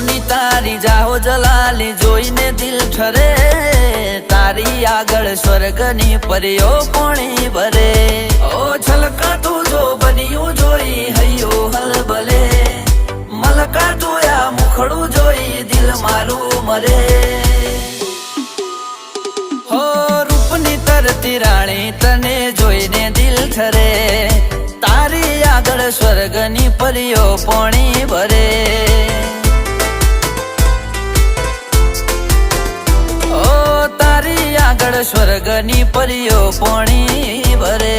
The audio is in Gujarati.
રૂપની તારી જાહો જલાલી જોઈને દિલ ઠરે, તારી આગળ સ્વર્ગની પરીઓ પોણી ભરે। ઓ છલકાતું જો બન્યું જોઈ હૈયો હલબલે, મલકાતું આ મુખડું જોઈ દિલ મારું મરે। હો રૂપની તરતી રાણી તને જોઈને દિલ ઠરે, તારી આગળ સ્વર્ગની પરીઓ પોણી ભરે। ઓ તારી આગળ સ્વર્ગની પરીઓ પોણી ભરે।